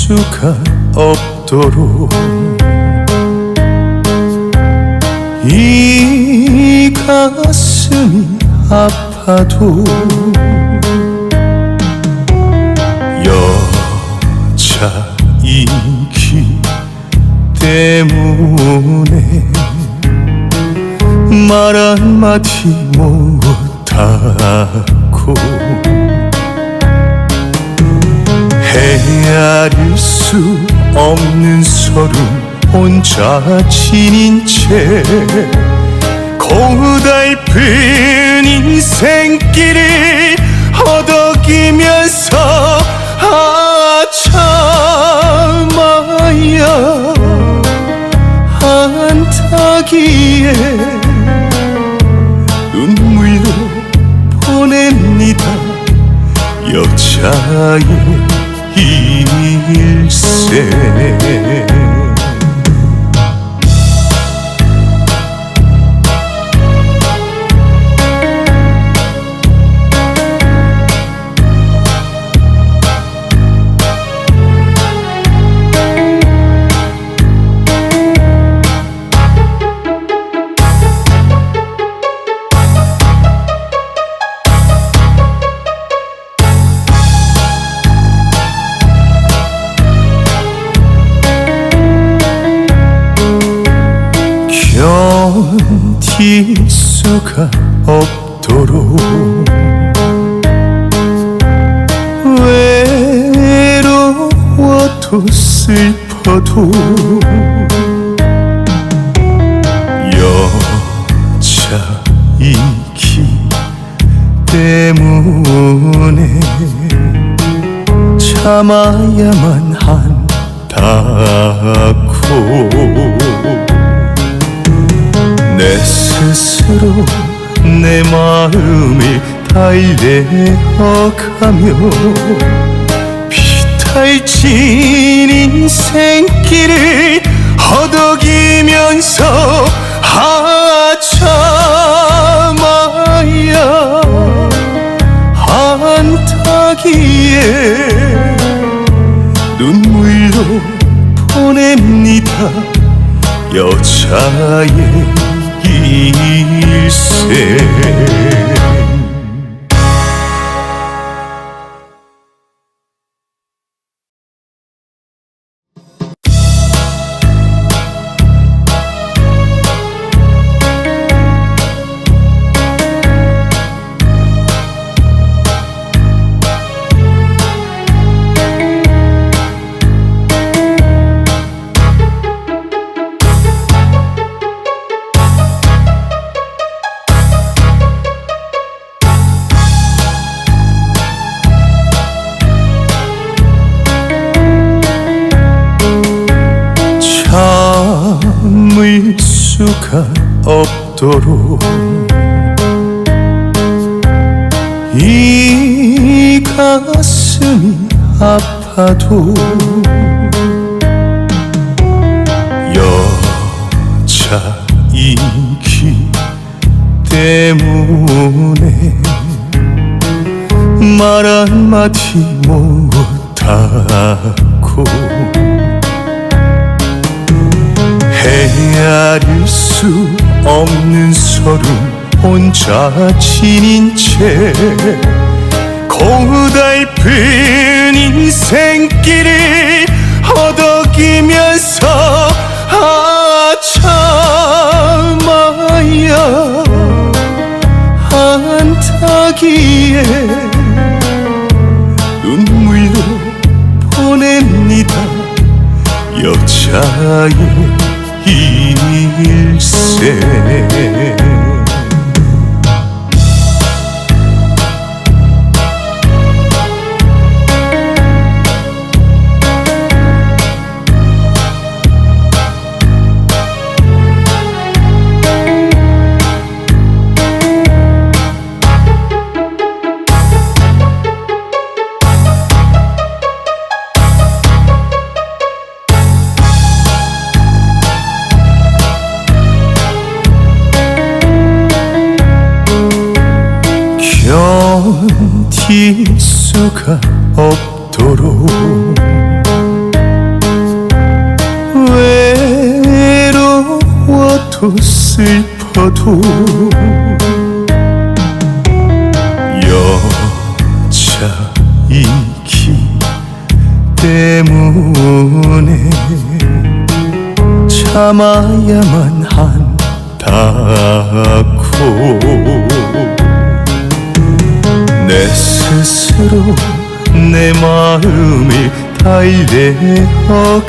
수가 없도록 이 가슴이 아파도 여자이기 때문에 말 한마디 못하고 헤아릴 수 없는 서름 혼자 지닌 채 고달픈 인생길을 허덕이면서 참아야 한다기에 눈물로 보냅니다. 여자의 일생 견딜 수가 없도록 외로워도 슬퍼도 여자이기 때문에 참아야만 한다고 내 스스로 내 마음을 달래어가며 비탈진 인생길을 허덕이면서 참아야 한다기에 눈물로 보냅니다. 여자의 일생 참을 수가 없도록 이 가슴이 아파도 여자이기 때문에 말 한마디 못하고 헤아릴 수 없는 서름 혼자 지닌 채 고달픈 인생길을 허덕이면서 참아야 한다기에 눈물로 보냅니다. 여자의 일생 견딜 수가 없도록 슬퍼도 여자이기 때문에 참아야만 한다고 내 스스로 내 마음을 달래어가며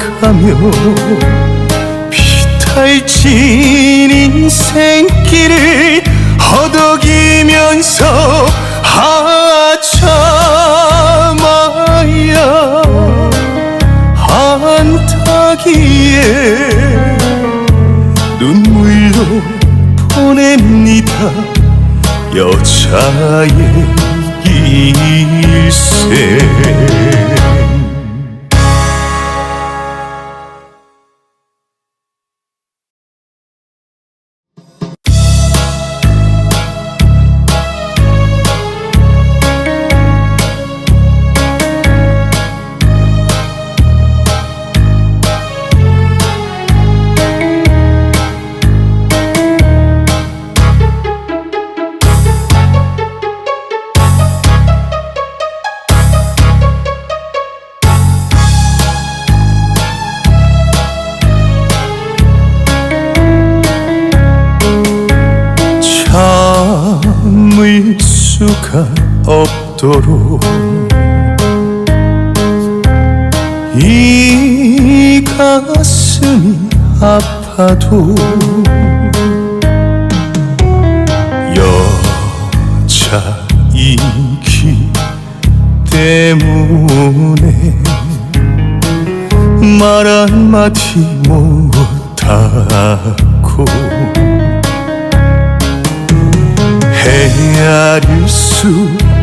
비탈진 인생길을 허덕이면서 참아야 한다기에 눈물로 보냅니다 여자의 일생. 참을 수가 없도록 이 가슴이 아파도 여자이기 때문에 말 한마디 못하고 헤아릴 수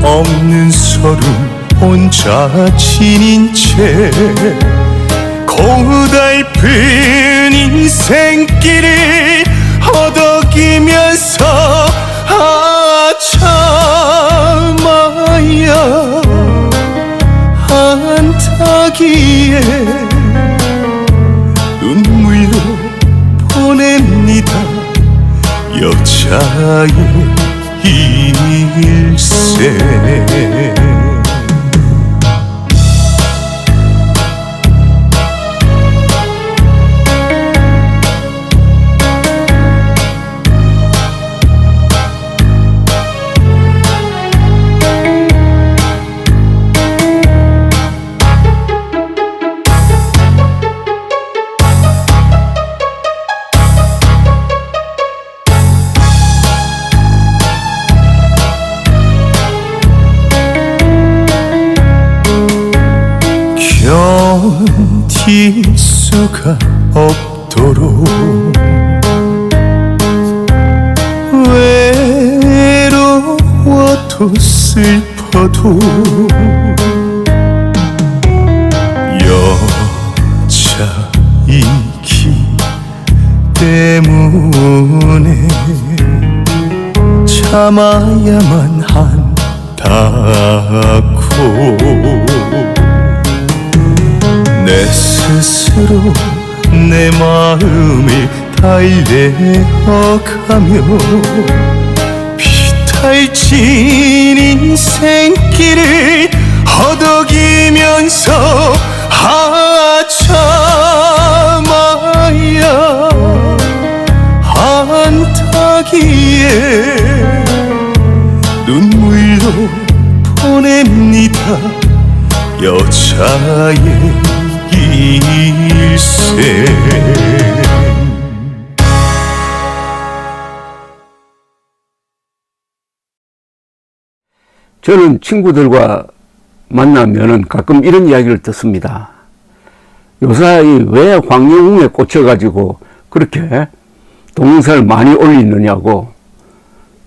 없는 서름 혼자 지닌 채 고달픈 인생길을 허덕이면서 참아야 한다기에 눈물로 보냅니다 여자의 일생. 견딜 수가 없도록 외로워도 슬퍼도 여자이기 때문에 참아야만 한다고 내 스스로 내 마음을 달래어가며 비탈진 인생길을 허덕이면서 참아야 한다기에 눈물로 보냅니다 여자의 일생. 저는 친구들과 만나면은 가끔 이런 이야기를 듣습니다. 요사이 왜 황영웅에 꽂혀가지고 그렇게 동영상을 많이 올리느냐고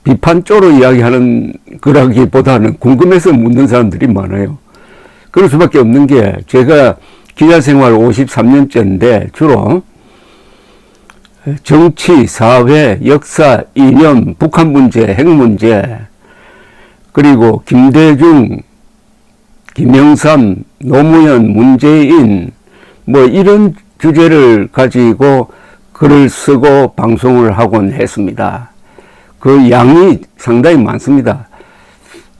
비판적으로 이야기하는 거라기보다는 궁금해서 묻는 사람들이 많아요. 그럴 수밖에 없는 게 제가 기자생활 53년째인데 주로 정치, 사회, 역사, 이념, 북한 문제, 핵 문제, 그리고 김대중, 김영삼, 노무현, 문재인 뭐 이런 주제를 가지고 글을 쓰고 방송을 하곤 했습니다. 그 양이 상당히 많습니다.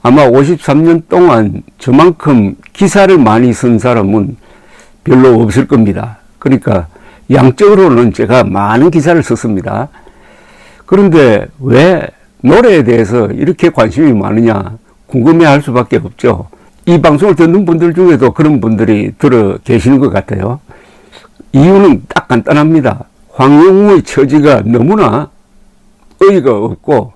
아마 53년 동안 저만큼 기사를 많이 쓴 사람은 별로 없을 겁니다. 그러니까 양적으로는 제가 많은 기사를 썼습니다. 그런데 왜 노래에 대해서 이렇게 관심이 많으냐 궁금해할 수밖에 없죠. 이 방송을 듣는 분들 중에도 그런 분들이 들어 계시는 것 같아요. 이유는 딱 간단합니다. 황영웅의 처지가 너무나 어이가 없고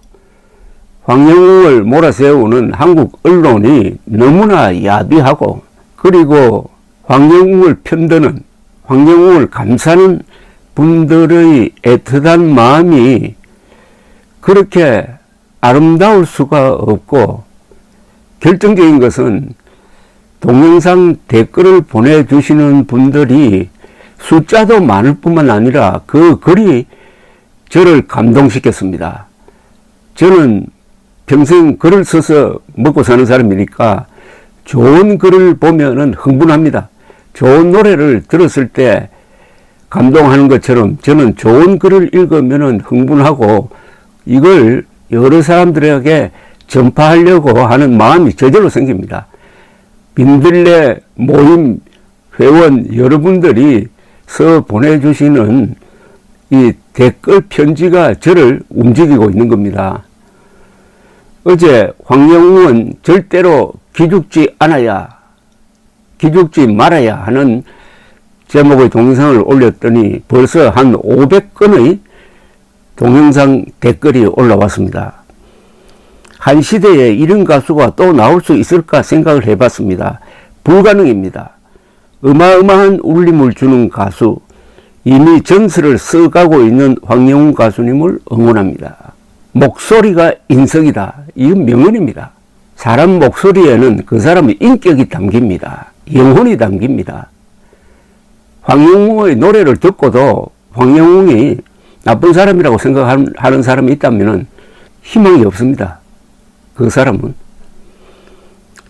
황영웅을 몰아세우는 한국 언론이 너무나 야비하고, 그리고 황영웅을 편드는, 황영웅을 감싸는 분들의 애틋한 마음이 그렇게 아름다울 수가 없고, 결정적인 것은 동영상 댓글을 보내주시는 분들이 숫자도 많을 뿐만 아니라 그 글이 저를 감동시켰습니다. 저는 평생 글을 써서 먹고 사는 사람이니까 좋은 글을 보면은 흥분합니다. 좋은 노래를 들었을 때 감동하는 것처럼 저는 좋은 글을 읽으면은 흥분하고 이걸 여러 사람들에게 전파하려고 하는 마음이 저절로 생깁니다. 민들레 모임 회원 여러분들이 써 보내주시는 이 댓글 편지가 저를 움직이고 있는 겁니다. 어제 황영웅은 절대로 기죽지 말아야 하는 제목의 동영상을 올렸더니 벌써 한 500건의 동영상 댓글이 올라왔습니다. 한 시대에 이런 가수가 또 나올 수 있을까 생각을 해봤습니다. 불가능입니다. 어마어마한 울림을 주는 가수, 이미 전설을 써가고 있는 황영웅 가수님을 응원합니다. 목소리가 인성이다. 이건 명언입니다. 사람 목소리에는 그 사람의 인격이 담깁니다. 영혼이 담깁니다. 황영웅의 노래를 듣고도 황영웅이 나쁜 사람이라고 생각하는 사람이 있다면 희망이 없습니다. 그 사람은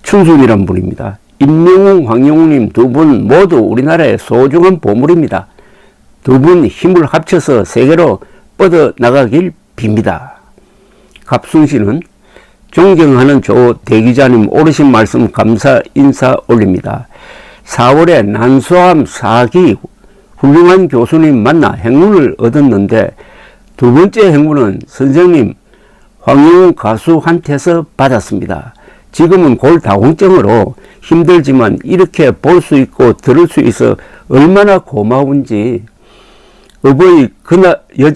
춘순이란 분입니다. 임영웅, 황영웅님 두 분 모두 우리나라의 소중한 보물입니다. 두 분 힘을 합쳐서 세계로 뻗어나가길 빕니다. 갑순씨는 존경하는 조 대기자님 오르신 말씀 감사 인사 올립니다. 4월에 난소암 4기 훌륭한 교수님 만나 행운을 얻었는데 두 번째 행운은 선생님 황영웅 가수한테서 받았습니다. 지금은 골다공증으로 힘들지만 이렇게 볼 수 있고 들을 수 있어 얼마나 고마운지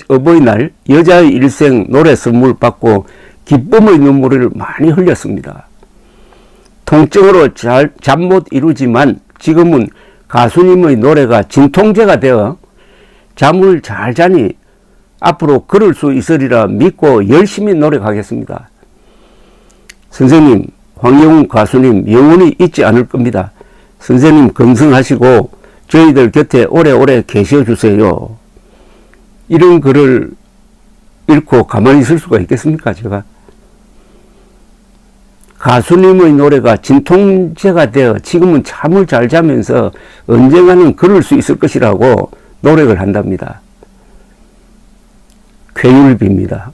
어버이날 여자의 일생 노래 선물 받고 기쁨의 눈물을 많이 흘렸습니다. 통증으로 잠 못 이루지만 지금은 가수님의 노래가 진통제가 되어 잠을 잘 자니 앞으로 걸을 수 있으리라 믿고 열심히 노력하겠습니다. 선생님, 황영웅 가수님 영원히 잊지 않을 겁니다. 선생님 건승하시고 저희들 곁에 오래오래 계셔 주세요. 이런 글을 읽고 가만히 있을 수가 있겠습니까, 제가? 가수님의 노래가 진통제가 되어 지금은 잠을 잘 자면서 언젠가는 걸을 수 있을 것이라고 노력을 한답니다. 쾌유를 빕니다.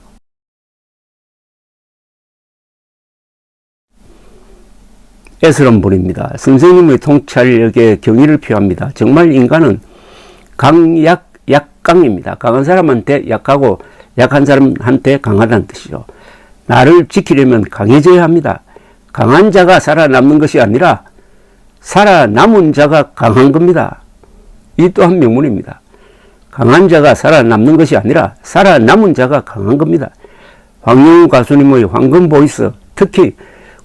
애스런 분입니다. 선생님의 통찰력에 경의를 표합니다. 정말 인간은 약강입니다. 강한 사람한테 약하고 약한 사람한테 강하다는 뜻이죠. 나를 지키려면 강해져야 합니다. 강한 자가 살아남는 것이 아니라 살아남은 자가 강한 겁니다. 이 또한 명문입니다. 강한 자가 살아남는 것이 아니라 살아남은 자가 강한 겁니다. 황영웅 가수님의 황금 보이스, 특히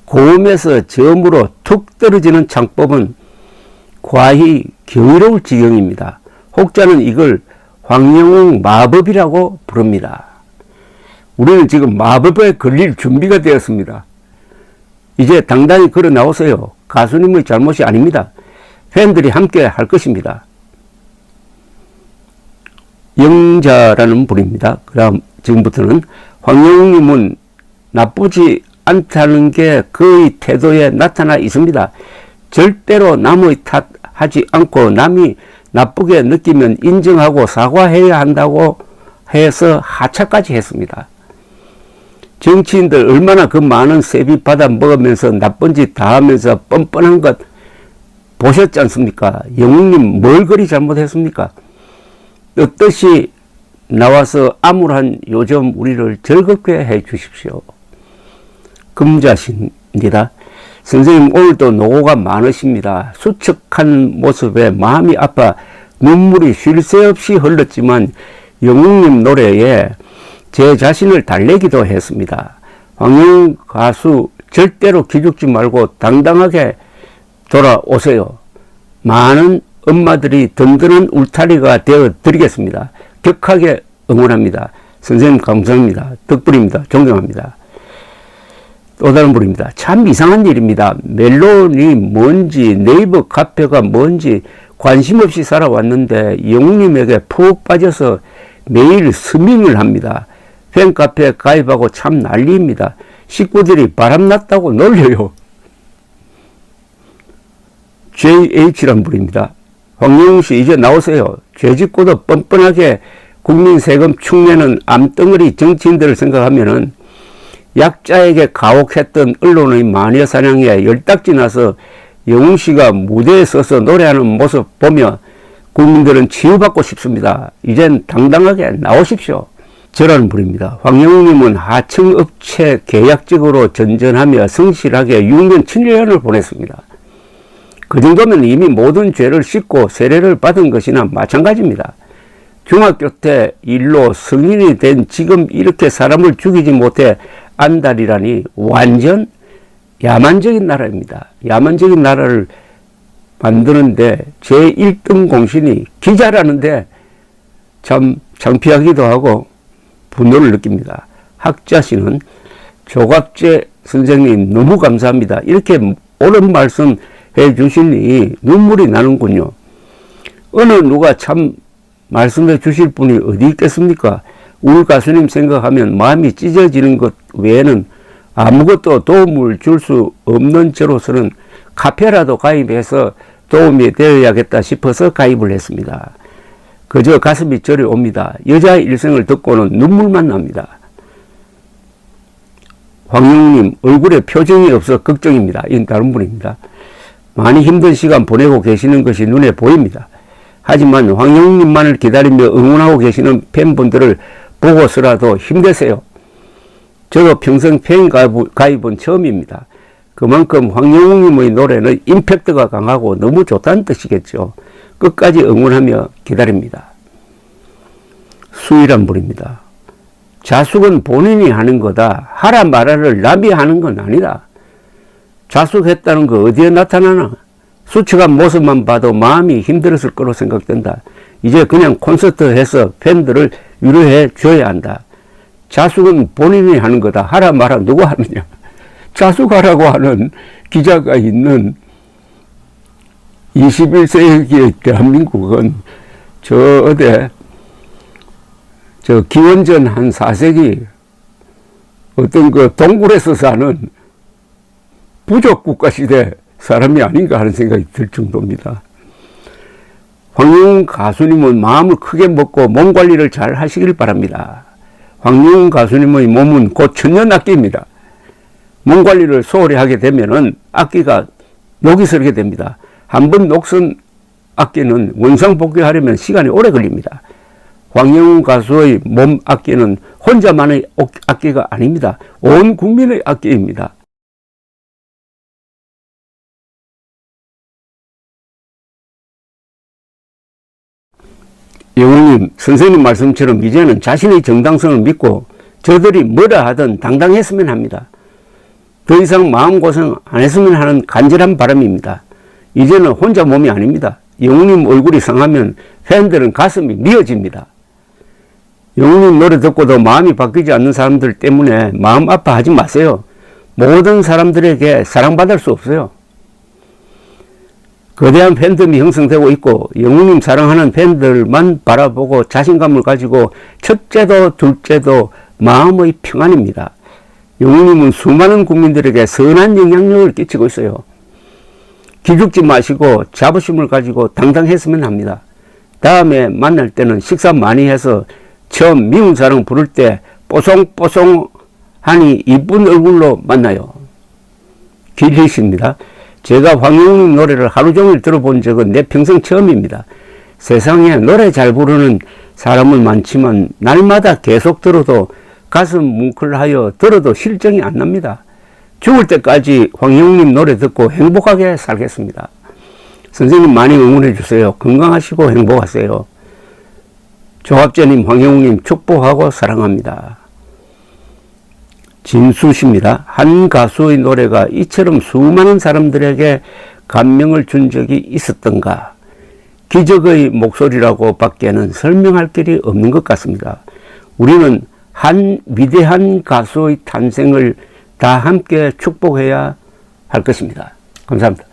고음에서 저음으로 툭 떨어지는 창법은 과히 경이로울 지경입니다. 혹자는 이걸 황영웅 마법이라고 부릅니다. 우리는 지금 마법에 걸릴 준비가 되었습니다. 이제 당당히 걸어 나오세요. 가수님의 잘못이 아닙니다. 팬들이 함께 할 것입니다. 영자라는 분입니다. 그다음 지금부터는 황영웅님은 나쁘지 않다는 게 그의 태도에 나타나 있습니다. 절대로 남의 탓하지 않고 남이 나쁘게 느끼면 인정하고 사과해야 한다고 해서 하차까지 했습니다. 정치인들 얼마나 그 많은 세비 받아 먹으면서 나쁜 짓 다 하면서 뻔뻔한 것 보셨지 않습니까? 영웅님 뭘 그리 잘못했습니까? 뜻뜻이 나와서 암울한 요즘 우리를 즐겁게 해 주십시오. 금자씨입니다. 선생님 오늘도 노고가 많으십니다. 수척한 모습에 마음이 아파 눈물이 쉴 새 없이 흘렀지만 영웅님 노래에 제 자신을 달래기도 했습니다. 황영웅 가수 절대로 기죽지 말고 당당하게 돌아오세요. 많은 엄마들이 든든한 울타리가 되어 드리겠습니다. 격하게 응원합니다. 선생님 감사합니다. 덕분입니다. 존경합니다. 또 다른 분입니다. 참 이상한 일입니다. 멜론이 뭔지 네이버 카페가 뭔지 관심 없이 살아왔는데 영웅님에게 푹 빠져서 매일 스밍을 합니다. 팬카페 가입하고 참 난리입니다. 식구들이 바람났다고 놀려요. JH란 분입니다. 황영웅씨 이제 나오세요. 죄짓고도 뻔뻔하게 국민 세금 축내는 암덩어리 정치인들을 생각하면은 약자에게 가혹했던 언론의 마녀사냥에 열딱지 나서 영웅씨가 무대에 서서 노래하는 모습 보며 국민들은 치유받고 싶습니다. 이젠 당당하게 나오십시오. 저라는 분입니다. 황영웅님은 하청업체 계약직으로 전전하며 성실하게 6년 7년을 보냈습니다. 그 정도면 이미 모든 죄를 씻고 세례를 받은 것이나 마찬가지입니다. 중학교 때 일로 성인이 된 지금 이렇게 사람을 죽이지 못해 안달이라니 완전 야만적인 나라입니다. 야만적인 나라를 만드는데 제 1등 공신이 기자라는데 참 창피하기도 하고 분노를 느낍니다. 학자씨는 조갑재 선생님 너무 감사합니다. 이렇게 옳은 말씀 해 주시니 눈물이 나는군요. 어느 누가 참 말씀해 주실 분이 어디 있겠습니까? 우리 가수님 생각하면 마음이 찢어지는 것 외에는 아무것도 도움을 줄 수 없는 저로서는 카페라도 가입해서 도움이 되어야겠다 싶어서 가입을 했습니다. 그저 가슴이 저리 옵니다. 여자의 일생을 듣고는 눈물만 납니다. 황영웅님 얼굴에 표정이 없어 걱정입니다. 이건 다른 분입니다. 많이 힘든 시간 보내고 계시는 것이 눈에 보입니다. 하지만 황영웅님만을 기다리며 응원하고 계시는 팬분들을 보고서라도 힘내세요. 저도 평생 팬 가입은 처음입니다. 그만큼 황영웅님의 노래는 임팩트가 강하고 너무 좋다는 뜻이겠죠. 끝까지 응원하며 기다립니다. 수일한 분입니다. 자숙은 본인이 하는 거다. 하라 말아를 남이 하는 건 아니다. 자숙했다는 거 어디에 나타나나? 수척한 모습만 봐도 마음이 힘들었을 거로 생각된다. 이제 그냥 콘서트 해서 팬들을 위로해 줘야 한다. 자숙은 본인이 하는 거다. 하라 말아 누가 하느냐. 자숙하라고 하는 기자가 있는 21세기의 대한민국은 저 기원전 한 4세기 어떤 그 동굴에서 사는 부족 국가 시대 사람이 아닌가 하는 생각이 들 정도입니다. 황영웅 가수님은 마음을 크게 먹고 몸 관리를 잘 하시길 바랍니다. 황영웅 가수님의 몸은 곧 천년악기입니다. 몸 관리를 소홀히 하게 되면은 악기가 녹이 슬게 됩니다. 한번 녹슨 악기는 원상복귀하려면 시간이 오래 걸립니다. 황영웅 가수의 몸 악기는 혼자만의 악기가 아닙니다. 온 국민의 악기입니다. 영웅님, 선생님 말씀처럼 이제는 자신의 정당성을 믿고 저들이 뭐라 하든 당당했으면 합니다. 더 이상 마음고생 안 했으면 하는 간절한 바람입니다. 이제는 혼자 몸이 아닙니다. 영웅님 얼굴이 상하면 팬들은 가슴이 미어집니다. 영웅님 노래 듣고도 마음이 바뀌지 않는 사람들 때문에 마음 아파하지 마세요. 모든 사람들에게 사랑받을 수 없어요. 거대한 팬덤이 형성되고 있고 영웅님 사랑하는 팬들만 바라보고 자신감을 가지고 첫째도 둘째도 마음의 평안입니다. 영웅님은 수많은 국민들에게 선한 영향력을 끼치고 있어요. 기죽지 마시고 자부심을 가지고 당당했으면 합니다. 다음에 만날 때는 식사 많이 해서 처음 미운 사랑 부를 때 뽀송뽀송하니 이쁜 얼굴로 만나요. 길희씨입니다. 제가 황영웅 노래를 하루 종일 들어본 적은 내 평생 처음입니다. 세상에 노래 잘 부르는 사람은 많지만 날마다 계속 들어도 가슴 뭉클하여 들어도 실정이 안 납니다. 죽을 때까지 황영웅님 노래 듣고 행복하게 살겠습니다. 선생님 많이 응원해 주세요. 건강하시고 행복하세요. 조합재님, 황영웅님 축복하고 사랑합니다. 진수씨입니다. 한 가수의 노래가 이처럼 수많은 사람들에게 감명을 준 적이 있었던가. 기적의 목소리라고 밖에는 설명할 길이 없는 것 같습니다. 우리는 한 위대한 가수의 탄생을 다 함께 축복해야 할 것입니다. 감사합니다.